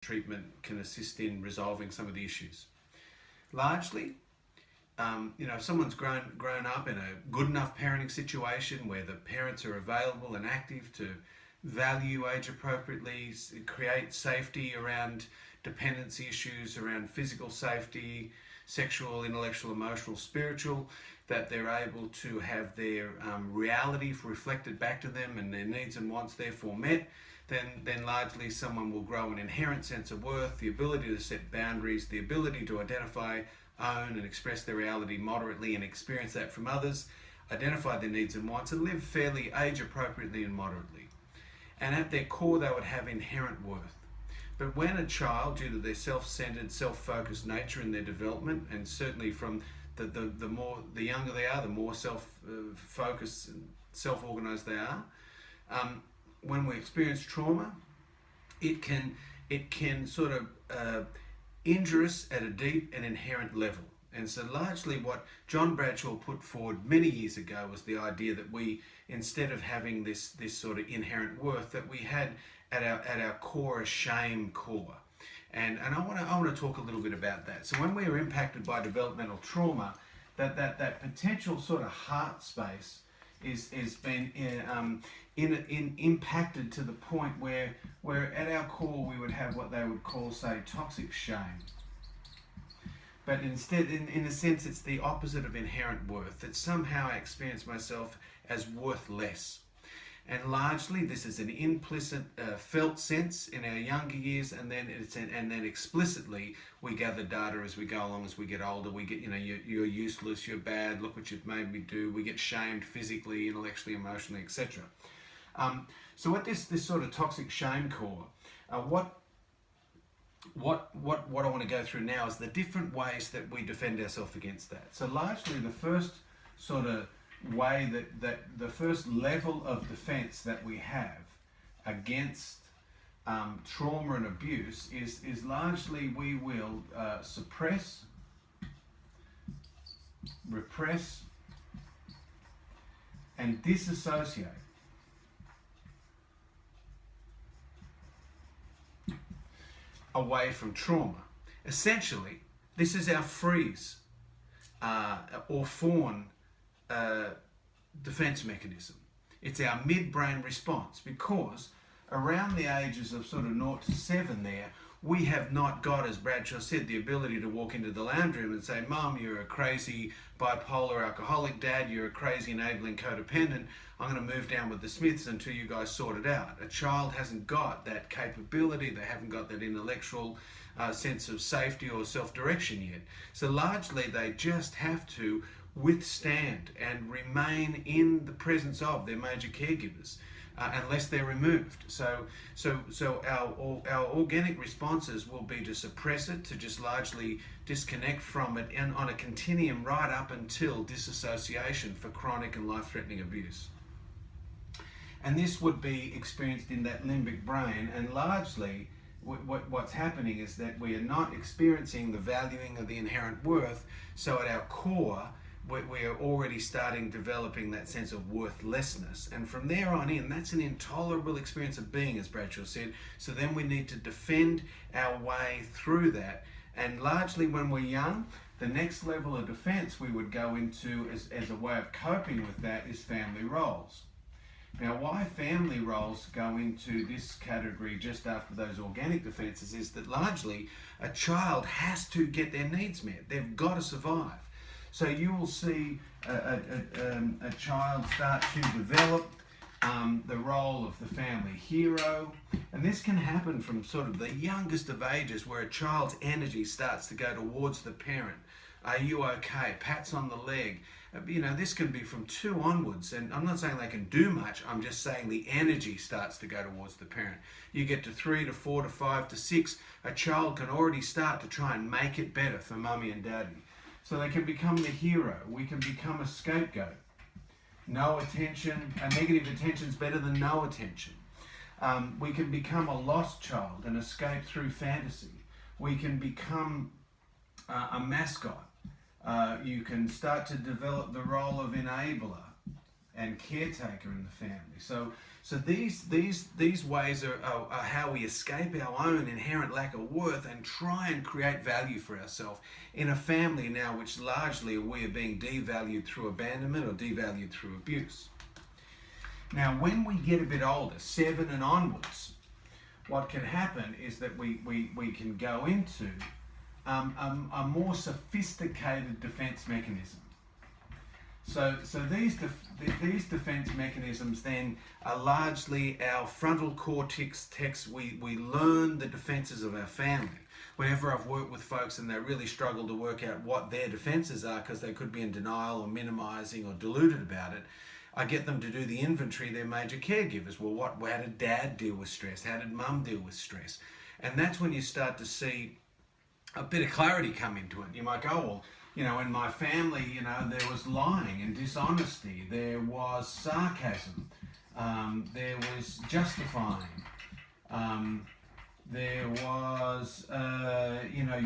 treatment can assist in resolving some of the issues. Largely, if someone's grown up in a good enough parenting situation where the parents are available and active to value age appropriately, create safety around dependency issues, around physical safety, sexual, intellectual, emotional, spiritual, that they're able to have their reality reflected back to them and their needs and wants therefore met, then largely someone will grow an inherent sense of worth, the ability to set boundaries, the ability to identify, own and express their reality moderately and experience that from others, identify their needs and wants, and live fairly age appropriately and moderately. And at their core, they would have inherent worth. But when a child, due to their self-centered, self-focused nature in their development, and certainly from the younger they are, the more self-focused and self-organized they are, when we experience trauma, it can sort of injure us at a deep and inherent level. And so largely what John Bradshaw put forward many years ago was the idea that we, instead of having this sort of inherent worth, that we had at our core a shame core. And I want to talk a little bit about that. So when we are impacted by developmental trauma, that potential sort of heart space is been impacted to the point where at our core we would have what they would call, say, toxic shame. But instead, in a sense, it's the opposite of inherent worth, that somehow I experience myself as worth less. And largely, this is an implicit, felt sense in our younger years, and then explicitly we gather data as we go along, as we get older. We get, you're useless, you're bad, look what you've made me do. We get shamed physically, intellectually, emotionally, etc. So at this sort of toxic shame core, what I want to go through now is the different ways that we defend ourselves against that. So largely, the first sort of way that the first level of defense that we have against trauma and abuse is largely we will suppress, repress, and disassociate away from trauma. Essentially, this is our freeze or fawn defense mechanism. It's our midbrain response, because around the ages of sort of 0 to 7 there, we have not got, as Bradshaw said, the ability to walk into the lounge room and say, Mum, you're a crazy bipolar alcoholic. Dad, you're a crazy enabling codependent. I'm going to move down with the Smiths until you guys sort it out. A child hasn't got that capability. They haven't got that intellectual sense of safety or self-direction yet. So largely they just have to withstand and remain in the presence of their major caregivers unless they're removed. So our organic responses will be to suppress it, to just largely disconnect from it, and on a continuum right up until disassociation for chronic and life-threatening abuse. And this would be experienced in that limbic brain, and largely what's happening is that we are not experiencing the valuing of the inherent worth. So at our core, we are already starting developing that sense of worthlessness. And from there on in, that's an intolerable experience of being, as Bradshaw said. So then we need to defend our way through that. And largely when we're young, the next level of defense we would go into as a way of coping with that is family roles. Now, why family roles go into this category just after those organic defenses is that largely a child has to get their needs met. They've got to survive. So you will see a child start to develop the role of the family hero. And this can happen from sort of the youngest of ages, where a child's energy starts to go towards the parent. Are you okay? Pats on the leg. This can be from 2 onwards, and I'm not saying they can do much, I'm just saying the energy starts to go towards the parent. You get to 3 to 4 to 5 to 6, a child can already start to try and make it better for mummy and daddy. So they can become the hero. We can become a scapegoat. No attention, negative attention is better than no attention. We can become a lost child and escape through fantasy. We can become a mascot. You can start to develop the role of enabler and caretaker in the family. So these ways are how we escape our own inherent lack of worth and try and create value for ourselves in a family now which largely we are being devalued through abandonment or devalued through abuse. Now, when we get a bit older, 7 and onwards, what can happen is that we can go into a more sophisticated defense mechanism. So these defense mechanisms then are largely our frontal cortex. We learn the defenses of our family. Whenever I've worked with folks and they really struggle to work out what their defenses are because they could be in denial or minimizing or deluded about it, I get them to do the inventory of their major caregivers. Well, how did dad deal with stress? How did mum deal with stress? And that's when you start to see a bit of clarity come into it. You might go, well, in my family, there was lying and dishonesty. There was sarcasm. There was justifying. There was,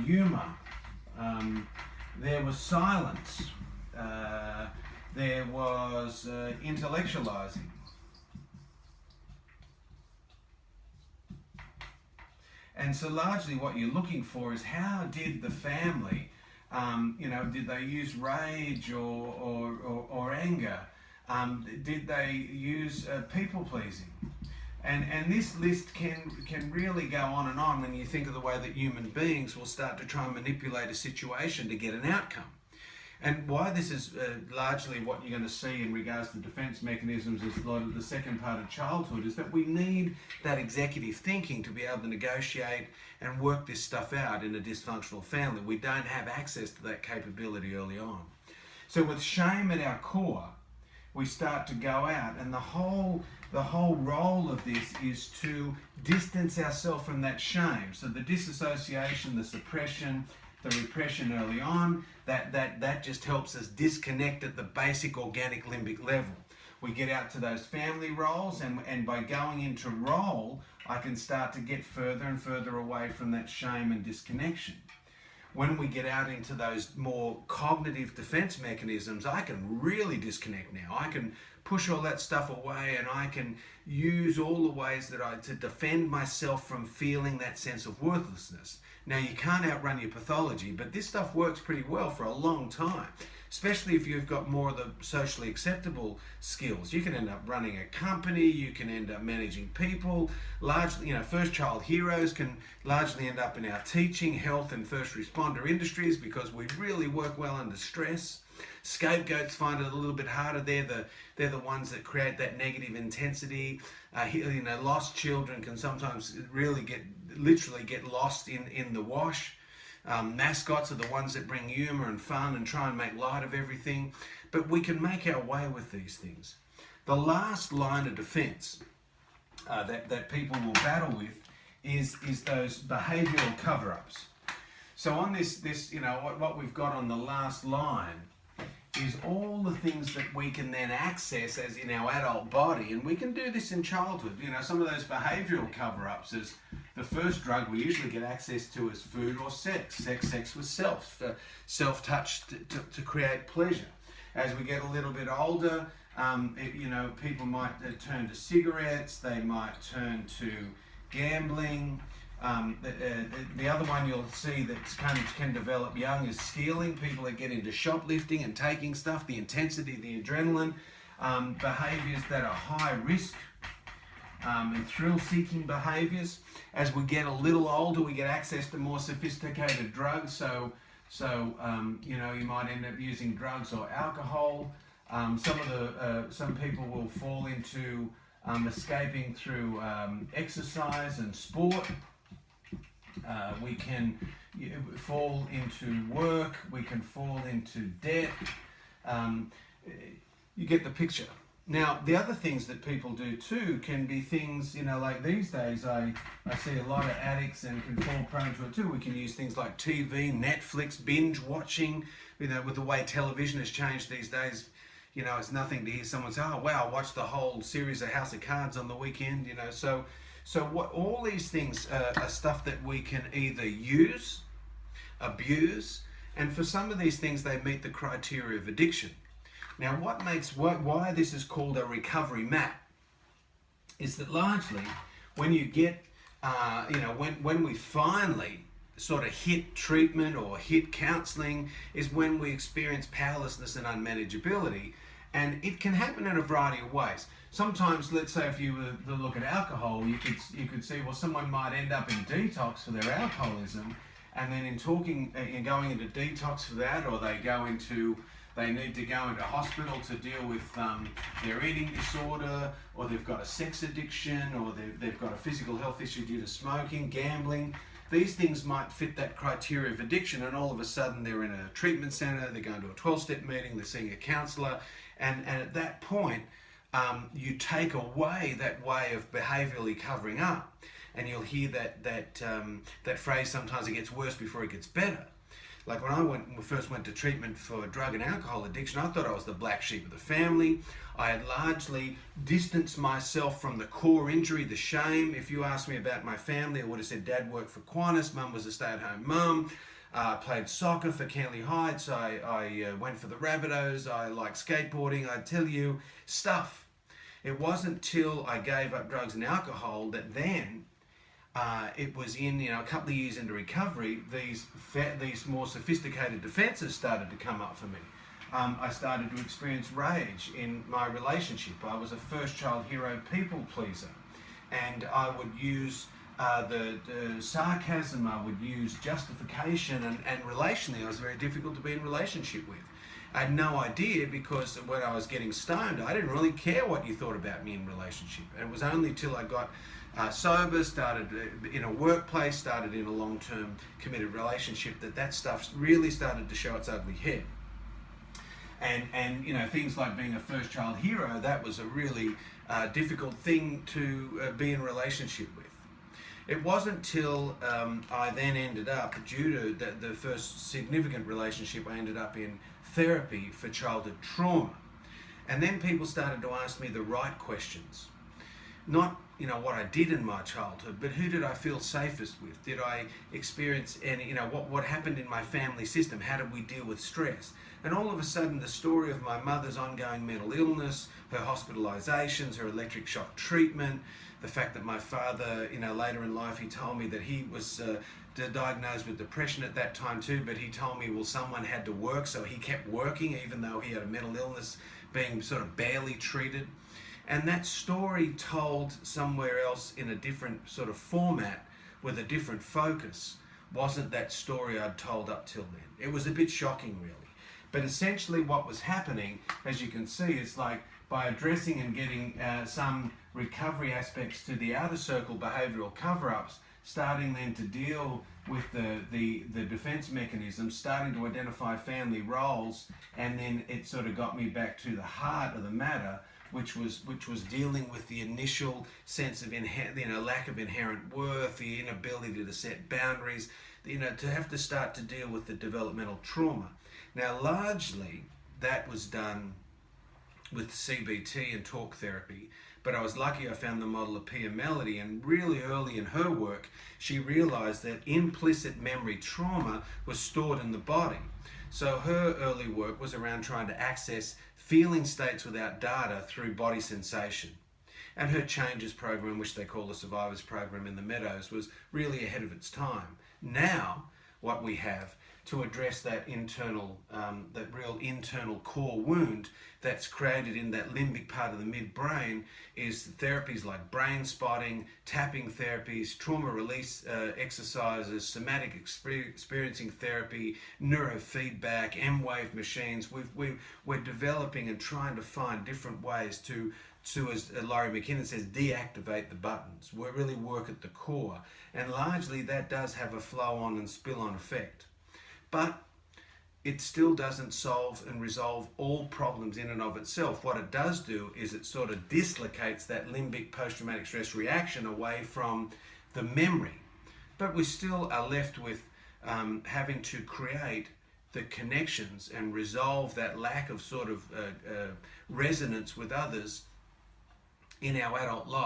humor. There was silence. There was intellectualizing. And so largely what you're looking for is how did the family, did they use rage or anger? Did they use people pleasing? And this list can really go on when you think of the way that human beings will start to try and manipulate a situation to get an outcome. And why this is largely what you're going to see in regards to defense mechanisms is a lot of the second part of childhood is that we need that executive thinking to be able to negotiate and work this stuff out in a dysfunctional family. We don't have access to that capability early on. So with shame at our core, we start to go out, and the whole role of this is to distance ourselves from that shame. So the disassociation, the suppression, the repression early on, that just helps us disconnect at the basic organic limbic level. We get out to those family roles, and by going into role, I can start to get further and further away from that shame and disconnection. When we get out into those more cognitive defense mechanisms, I can really disconnect now. I can push all that stuff away, and I can use all the ways to defend myself from feeling that sense of worthlessness. Now, you can't outrun your pathology, but this stuff works pretty well for a long time, especially if you've got more of the socially acceptable skills. You can end up running a company, you can end up managing people. Largely, first child heroes can largely end up in our teaching, health, and first responder industries because we really work well under stress. Scapegoats find it a little bit harder. They're the ones that create that negative intensity. Lost children can sometimes really literally get lost in the wash. Mascots are the ones that bring humor and fun and try and make light of everything. But we can make our way with these things. The last line of defense that people will battle with is those behavioral cover-ups. So on this what we've got on the last line is all the things that we can then access as in our adult body, and we can do this in childhood. Some of those behavioral cover-ups is the first drug we usually get access to is food or sex with self-touch to create pleasure. As we get a little bit older, people might turn to cigarettes, they might turn to gambling. The other one you'll see that can develop young is stealing. People that get into shoplifting and taking stuff, the intensity, the adrenaline, behaviours that are high risk and thrill-seeking behaviours. As we get a little older, we get access to more sophisticated drugs. So you might end up using drugs or alcohol. Some people will fall into escaping through exercise and sport. We can fall into work, we can fall into debt. You get the picture. Now, the other things that people do too can be things, like these days I see a lot of addicts and can fall prone to it too. We can use things like TV, Netflix, binge watching, with the way television has changed these days. It's nothing to hear someone say, oh wow, I watched the whole series of House of Cards on the weekend, So what all these things are stuff that we can either use, abuse, and for some of these things they meet the criteria of addiction. Now, why this is called a recovery map is that largely when you get, when we finally sort of hit treatment or hit counselling is when we experience powerlessness and unmanageability. And it can happen in a variety of ways. Sometimes, let's say if you were to look at alcohol, you could see, well, someone might end up in detox for their alcoholism, and then in going into detox for that, or they need to go into hospital to deal with their eating disorder, or they've got a sex addiction, or they've got a physical health issue due to smoking, gambling. These things might fit that criteria of addiction, and all of a sudden they're in a treatment centre, they're going to a 12-step meeting, they're seeing a counsellor, and at that point you take away that way of behaviourally covering up, and you'll hear that phrase, sometimes it gets worse before it gets better. Like when I first went to treatment for drug and alcohol addiction, I thought I was the black sheep of the family. I had largely distanced myself from the core injury, the shame. If you asked me about my family, I would have said Dad worked for Qantas, Mum was a stay-at-home mum, played soccer for Canley Heights, I went for the Rabbitohs, I liked skateboarding. I'd tell you stuff. It wasn't till I gave up drugs and alcohol that then it was in a couple of years into recovery, these more sophisticated defences started to come up for me. I started to experience rage in my relationship. I was a first child hero people pleaser, and I would use the sarcasm, I would use justification, and relationally I was very difficult to be in relationship with. I had no idea, because when I was getting stoned, I didn't really care what you thought about me in relationship. And it was only till I got sober, started in a workplace, started in a long-term committed relationship, that stuff really started to show its ugly head. And things like being a first child hero, that was a really difficult thing to be in relationship with. It wasn't till I then ended up, due to the first significant relationship, I ended up in therapy for childhood trauma. And then people started to ask me the right questions. Not what I did in my childhood, but who did I feel safest with? Did I experience any, what happened in my family system? How did we deal with stress? And all of a sudden, the story of my mother's ongoing mental illness, her hospitalizations, her electric shock treatment, the fact that my father, later in life, he told me that he was diagnosed with depression at that time too, but he told me, well, someone had to work, so he kept working even though he had a mental illness being sort of barely treated. And that story told somewhere else in a different sort of format with a different focus wasn't that story I'd told up till then. It was a bit shocking, really. But essentially what was happening, as you can see, is like by addressing and getting some recovery aspects to the outer circle behavioural cover-ups, starting then to deal with the defence mechanisms, starting to identify family roles, and then it sort of got me back to the heart of the matter, which was dealing with the initial sense of lack of inherent worth, the inability to set boundaries, to have to start to deal with the developmental trauma. Now, largely that was done with CBT and talk therapy, but I was lucky I found the model of Pia Melody, and really early in her work she realised that implicit memory trauma was stored in the body. So her early work was around trying to access feeling states without data through body sensation. And her changes program, which they call the survivors program in the Meadows, was really ahead of its time. Now, what we have to address that real internal core wound that's created in that limbic part of the midbrain is therapies like brain spotting, tapping therapies, trauma release exercises, somatic experiencing therapy, neurofeedback, M-wave machines. We're developing and trying to find different ways to, as Laurie McKinnon says, deactivate the buttons. We really work at the core, and largely that does have a flow-on and spill-on effect. But it still doesn't solve and resolve all problems in and of itself. What it does do is it sort of dislocates that limbic post-traumatic stress reaction away from the memory. But we still are left with having to create the connections and resolve that lack of sort of resonance with others in our adult life.